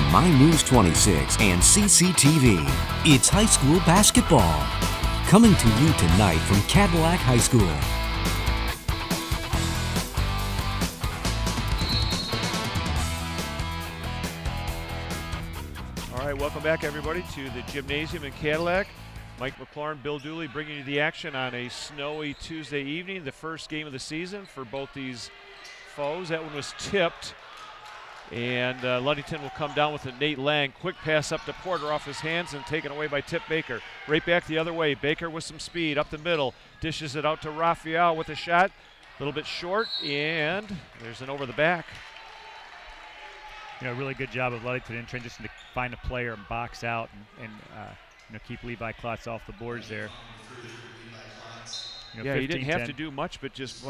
from My News 26 and CCTV. It's high school basketball. Coming to you tonight from Cadillac High School. All right, welcome back everybody to the gymnasium in Cadillac. Mike McLaurin, Bill Dooley bringing you the action on a snowy Tuesday evening, the first game of the season for both these foes. That one was tipped, and Ludington will come down with it. Nate Lang, quick pass up to Porter off his hands and taken away by Tip Baker. Right back the other way. Baker with some speed up the middle, dishes it out to Raphael with a shot, a little bit short, and there's an over the back. You know, really good job of Ludington in transition to find a player and box out and you know, keep Levi Klotz off the boards there. You know, yeah, 15, he didn't 10. have to do much, but just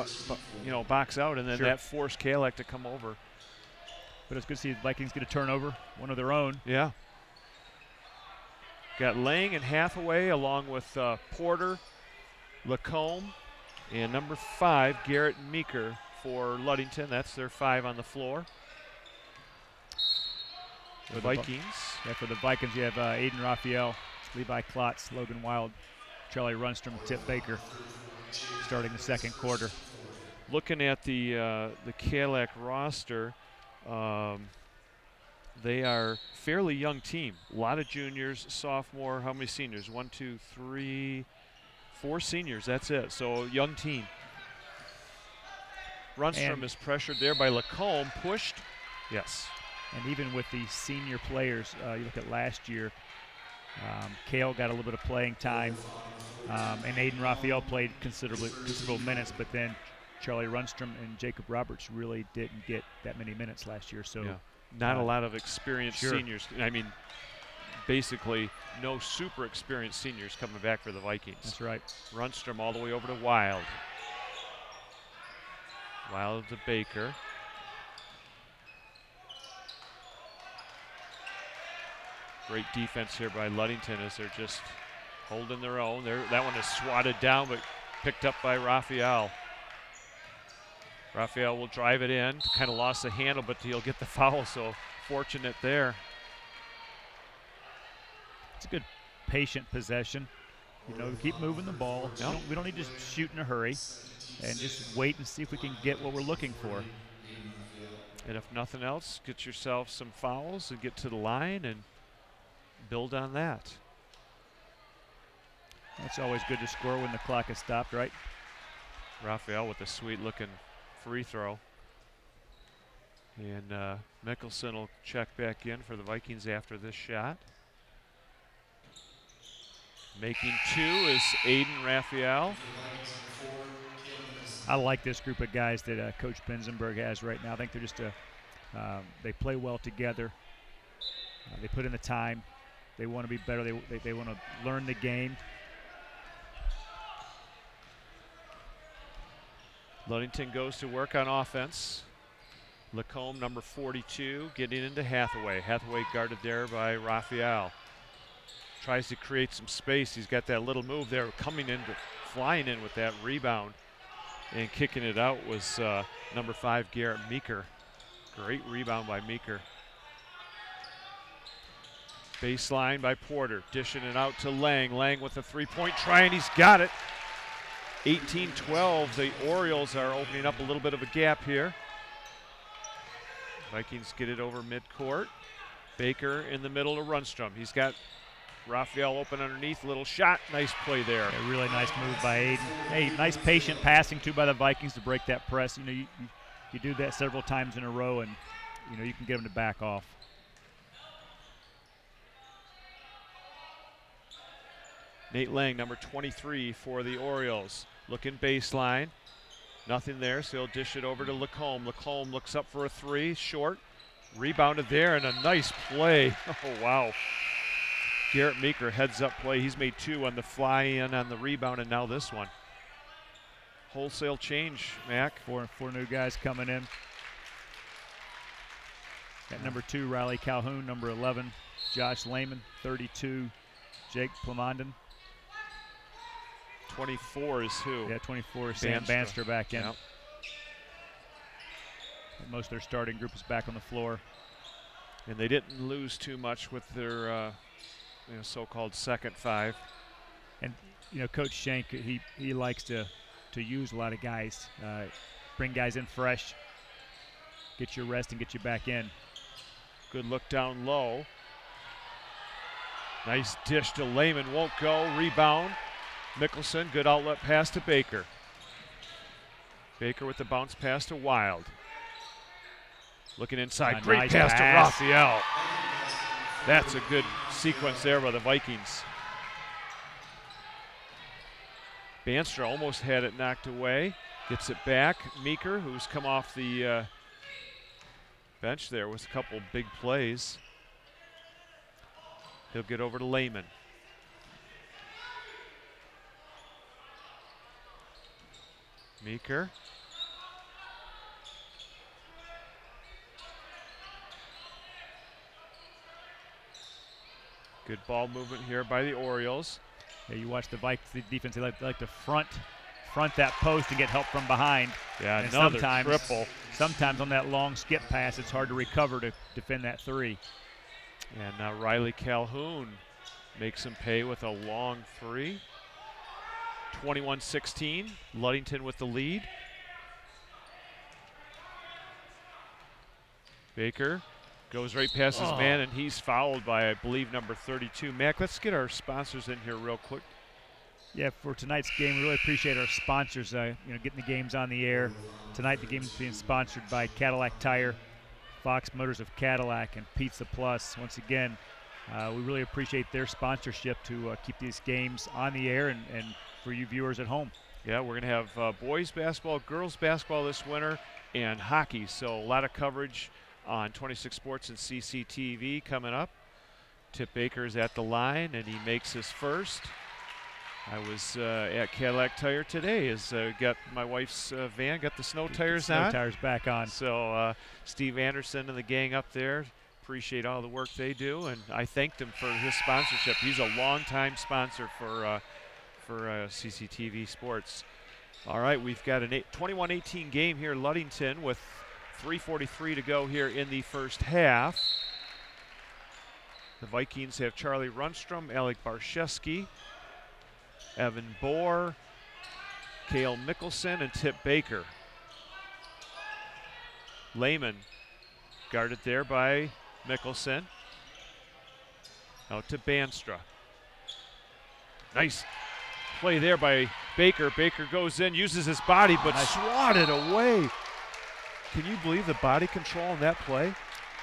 you know, box out, and then Sure. that forced Cadillac to come over. But it's good to see the Vikings get a turnover, one of their own. Yeah. Got Lang and Hathaway along with Porter, Lacombe, and number 5, Garrett Meeker for Ludington. That's their 5 on the floor. The Vikings. Yeah, for the Vikings, you have Aiden Raphael, Levi Klotz, Logan Wild, Charlie Runstrom, Tip Baker starting the second quarter. Looking at the Cadillac roster, they are fairly young team. A lot of juniors, sophomore. How many seniors? 1, 2, 3, 4 seniors. That's it. So young team. Runstrom is pressured there by Lacombe. Pushed. Yes. And even with the senior players, you look at last year, Kale got a little bit of playing time, and Aiden Raphael played considerable minutes, but then Charlie Runstrom and Jacob Roberts really didn't get that many minutes last year. So yeah. Not a lot of experienced sure. seniors. I mean, basically no super experienced seniors coming back for the Vikings. That's right. Runstrom all the way over to Wild. Wild to Baker. Great defense here by Ludington as they're just holding their own. That one is swatted down but picked up by Raphael. Raphael will drive it in. Kind of lost the handle, but he'll get the foul, so fortunate there. It's a good patient possession. You know, keep moving the ball. Yep. We don't need to shoot in a hurry, and just wait and see if we can get what we're looking for. And if nothing else, get yourself some fouls and get to the line and build on that. It's always good to score when the clock is stopped, right? Raphael with a sweet-looking free throw. And Mickelson will check back in for the Vikings after this shot. Making 2 is Aiden Raphael. I like this group of guys that Coach Benzenberg has right now. I think they're just they play well together. They put in the time. They want to be better. They want to learn the game. Ludington goes to work on offense. Lacombe, number 42, getting into Hathaway. Hathaway guarded there by Raphael. Tries to create some space. He's got that little move there, flying in with that rebound. And kicking it out was number 5, Garrett Meeker. Great rebound by Meeker. Baseline by Porter, dishing it out to Lang. Lang with a three-point try, and he's got it. 18-12, the Orioles are opening up a little bit of a gap here. Vikings get it over midcourt. Baker in the middle to Runstrom. He's got Raphael open underneath, little shot, nice play there. A really nice move by Aiden. Hey, nice patient passing too by the Vikings to break that press. You know, you do that several times in a row, and you know you can get them to back off. Nate Lang, number 23 for the Orioles. Looking baseline. Nothing there, so he'll dish it over to Lacombe. Lacombe looks up for a 3, short. Rebounded there, and a nice play. Oh, wow. Garrett Meeker heads up play. He's made 2 on the fly in on the rebound, and now this one. Wholesale change, Mac. Four new guys coming in. Got number 2, Riley Calhoun. Number 11, Josh Lehman. 32, Jake Plamondon. 24 is who? Yeah, 24 is Sam Banster back in. Yep. Most of their starting group is back on the floor. And they didn't lose too much with their so-called second five. And Coach Schenk, he likes to use a lot of guys, bring guys in fresh, get your rest and get you back in. Good look down low. Nice dish to Lehman, won't go. Rebound. Mickelson, good outlet pass to Baker. Baker with the bounce pass to Wild. Looking inside, great nice pass to pass. Raphael. That's a good sequence there by the Vikings. Banstra almost had it knocked away. Gets it back. Meeker, who's come off the bench there with a couple big plays. He'll get over to Lehman. Meeker. Good ball movement here by the Orioles. Yeah, you watch the Vikings defense, they like to front that post and get help from behind. Yeah, and another triple. Sometimes on that long skip pass, it's hard to recover to defend that three. And now Riley Calhoun makes him pay with a long three. 21-16, Ludington with the lead. Baker goes right past his man, and he's fouled by, I believe, number 32. Mac, let's get our sponsors in here real quick. Yeah, for tonight's game, we really appreciate our sponsors, getting the games on the air. Tonight, the game is being sponsored by Cadillac Tire, Fox Motors of Cadillac, and Pizza Plus. Once again, we really appreciate their sponsorship to keep these games on the air and for you viewers at home. Yeah, we're going to have boys basketball, girls basketball this winter, and hockey. So a lot of coverage on 26 Sports and CCTV coming up. Tip Baker's at the line, and he makes his first. I was at Cadillac Tire today. Got my wife's van, got the snow tires on. Snow tires back on. So Steve Anderson and the gang up there, appreciate all the work they do, and I thanked him for his sponsorship. He's a longtime sponsor for CCTV Sports. All right, we've got a 21-18 game here, Ludington, with 3:43 to go here in the first half. The Vikings have Charlie Runstrom, Alec Barshevsky, Evan Bohr, Cale Mickelson, and Tip Baker. Lehman guarded there by Mickelson. Out to Banstra. Nice play there by Baker. Baker goes in, uses his body, but swatted away. Can you believe the body control in that play?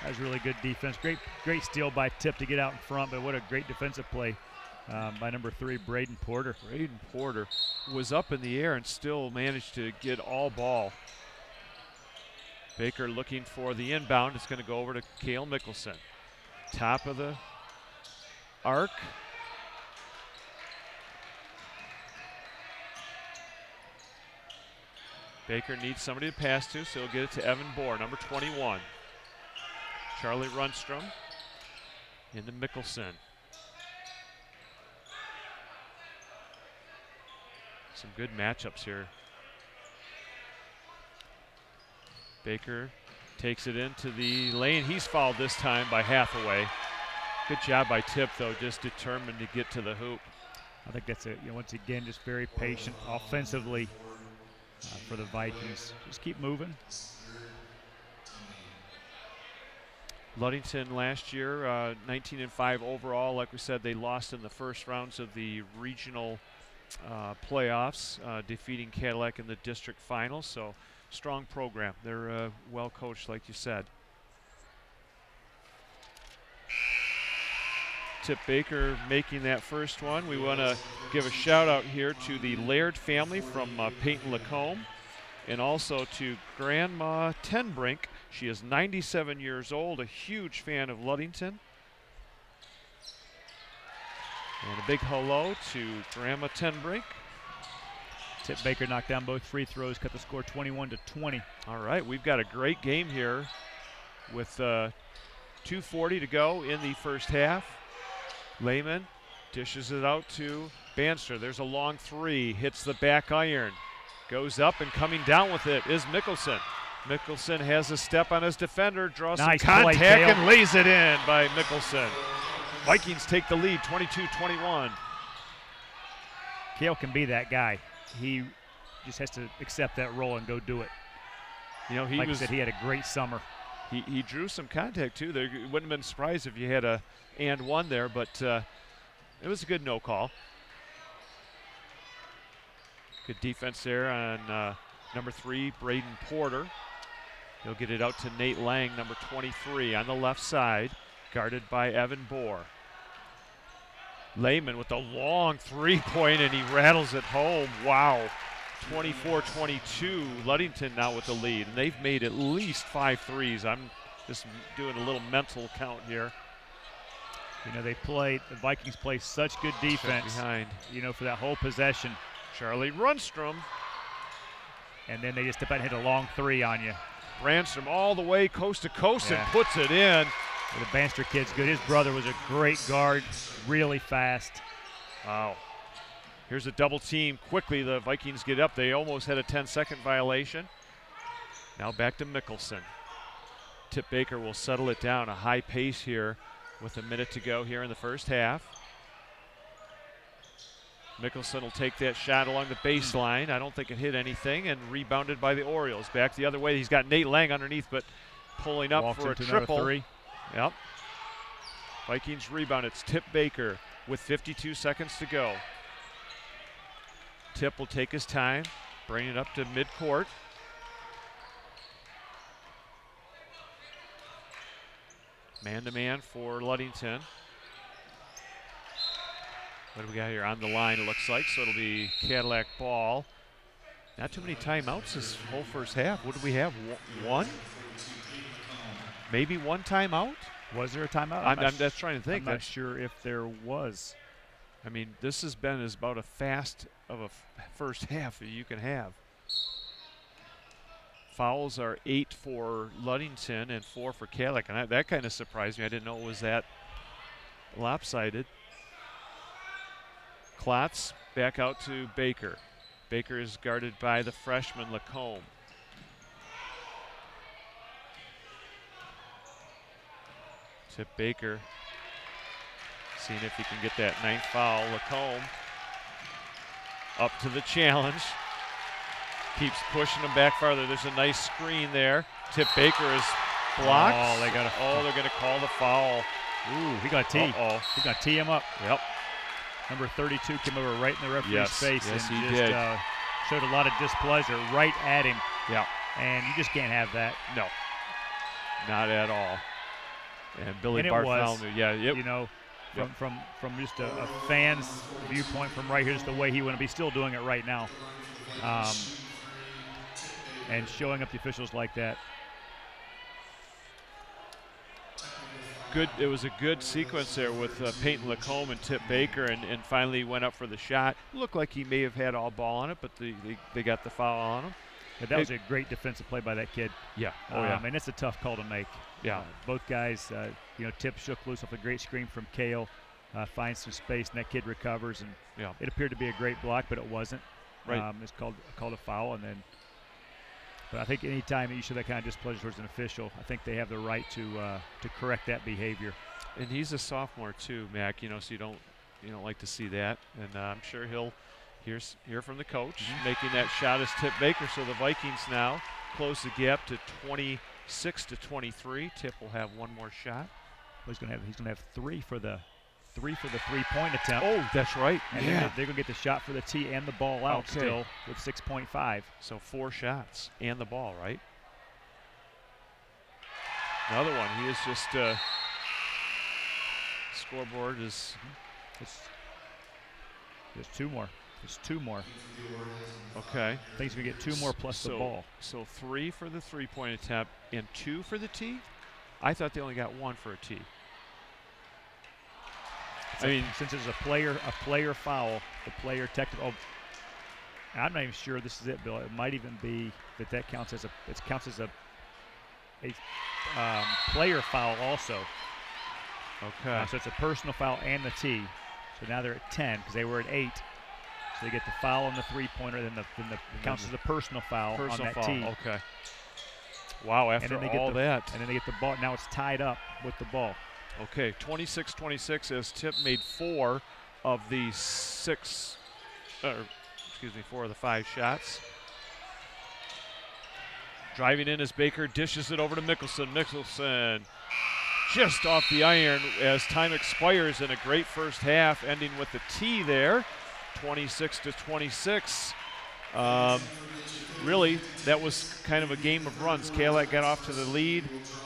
That was really good defense. Great steal by Tip to get out in front, but what a great defensive play by number 3, Braden Porter. Braden Porter was up in the air and still managed to get all ball. Baker looking for the inbound. It's going to go over to Cale Mickelson. Top of the arc. Baker needs somebody to pass to, so he'll get it to Evan Bohr, number 21. Charlie Runstrom into Mickelson. Some good matchups here. Baker takes it into the lane. He's fouled this time by Hathaway. Good job by Tip, though, just determined to get to the hoop. I think that's once again, just very patient offensively for the Vikings. Just keep moving. Ludington last year, 19-5 overall. Like we said, they lost in the first rounds of the regional playoffs, defeating Cadillac in the district finals. So strong program. They're well coached, like you said. Tip Baker making that first one. We want to give a shout out here to the Laird family from Peyton Lacombe, and also to Grandma Tenbrink. She is 97 years old, a huge fan of Ludington. And a big hello to Grandma Tenbrink. Tip Baker knocked down both free throws, cut the score 21-20. All right, we've got a great game here with 2:40 to go in the first half. Lehman dishes it out to Banstra. There's a long three, hits the back iron, goes up, and coming down with it is Mickelson. Mickelson has a step on his defender, draws Nice some play, contact, Cale. and lays it in by Mickelson. Vikings take the lead, 22-21. Cale can be that guy. He just has to accept that role and go do it. You know, Like I said, he had a great summer. He drew some contact too. There wouldn't have been surprised if you had a and one there, but it was a good no call. Good defense there on number 3, Braden Porter. He'll get it out to Nate Lang, number 23, on the left side, guarded by Evan Bohr. Lehman with a long three-point, and he rattles it home. Wow. 24-22, Ludington now with the lead, and they've made at least 5 threes. I'm just doing a little mental count here. You know, the Vikings play such good defense, Behind. you know, for that whole possession. Charlie Runstrom. And then they just step out and hit a long three on you. Ransom all the way coast to coast and puts it in. The Banster kid's good. His brother was a great guard, really fast. Wow. Here's a double team. Quickly, the Vikings get up. They almost had a 10-second violation. Now back to Mickelson. Tip Baker will settle it down. A high pace here with a minute to go here in the first half. Mickelson will take that shot along the baseline. I don't think it hit anything, and rebounded by the Orioles. Back the other way. He's got Nate Lang underneath, but pulling up Walks for a into triple. three. Yep. Vikings rebound. It's Tip Baker with 52 seconds to go. Tip will take his time, bring it up to midcourt. Man-to-man for Ludington. What do we got here on the line, it looks like? So it'll be Cadillac ball. Not too many timeouts this whole first half. What do we have? One? Maybe one timeout? Was there a timeout? I'm just trying to think. I'm not sure if there was. I mean, this has been as about a fast of a first half that you can have. Fouls are 8 for Ludington and 4 for Cadillac, and that kind of surprised me. I didn't know it was that lopsided. Klotz back out to Baker. Baker is guarded by the freshman Lacombe. Tip Baker, seeing if he can get that 9th foul. Lacombe up to the challenge. Keeps pushing him back farther. There's a nice screen there. Tip Baker is blocked. They're going to call the foul. Ooh, he got tee. Uh-oh. He's going to tee him up. Yep. Number 32 came over right in the referee's face yes, and he just did. Showed a lot of displeasure right at him. Yeah. And you just can't have that. No, not at all. And Billy And Bartholomew, you know, from just a fan's viewpoint from right here, just the way he would be still doing it right now. And showing up the officials like that. Good. It was a good sequence there with Peyton Lacombe and Tip Baker, and finally went up for the shot. Looked like he may have had all ball on it, but they got the foul on him. But that was a great defensive play by that kid. Yeah. And it's a tough call to make. Yeah. Both guys, you know, Tip shook loose off a great screen from Cale, finds some space, and that kid recovers. And it appeared to be a great block, but it wasn't. Right. It's called a foul, and then. But I think any time you show that kind of displeasure towards an official, I think they have the right to correct that behavior. And he's a sophomore too, Mac. You know, so you don't like to see that. And I'm sure he'll hear from the coach making that shot is Tip Baker. So the Vikings now close the gap to 26-23. Tip will have one more shot. Well, he's gonna have three for the three-point attempt. Oh, that's right. And they're gonna get the shot for the tee and the ball out still with 6.5. So 4 shots and the ball, right? Another one. He is just scoreboard is. There's 2 more. There's 2 more. Okay. I think he's gonna get 2 more plus the ball. So 3 for the three-point attempt and 2 for the tee. I thought they only got 1 for a tee. I mean, since it's a player foul, the player technical. Oh, I'm not even sure this is it, Bill. It might even be that counts as a player foul also. Okay. So it's a personal foul and the tee. So now they're at 10 because they were at 8. So they get the foul on the three-pointer, then the counts as a personal foul on that tee. Okay. Wow, after all that. And then they get the ball. Now it's tied up with the ball. Okay, 26-26 as Tip made 4 of the 4 of the 5 shots. Driving in as Baker dishes it over to Mickelson. Mickelson just off the iron as time expires in a great first half, ending with the tee there, 26-26. Really, that was kind of a game of runs. Cadillac got off to the lead.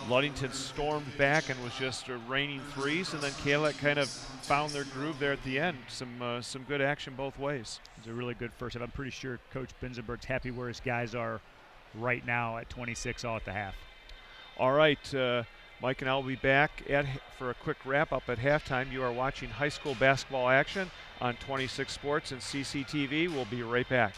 Ludington stormed back and was just raining threes, and then Cadillac kind of found their groove there at the end. Some good action both ways. It was a really good first half. I'm pretty sure Coach Binzenberg's happy where his guys are right now at 26 all at the half. All right, Mike and I will be back for a quick wrap-up at halftime. You are watching high school basketball action on 26 Sports and CCTV. We'll be right back.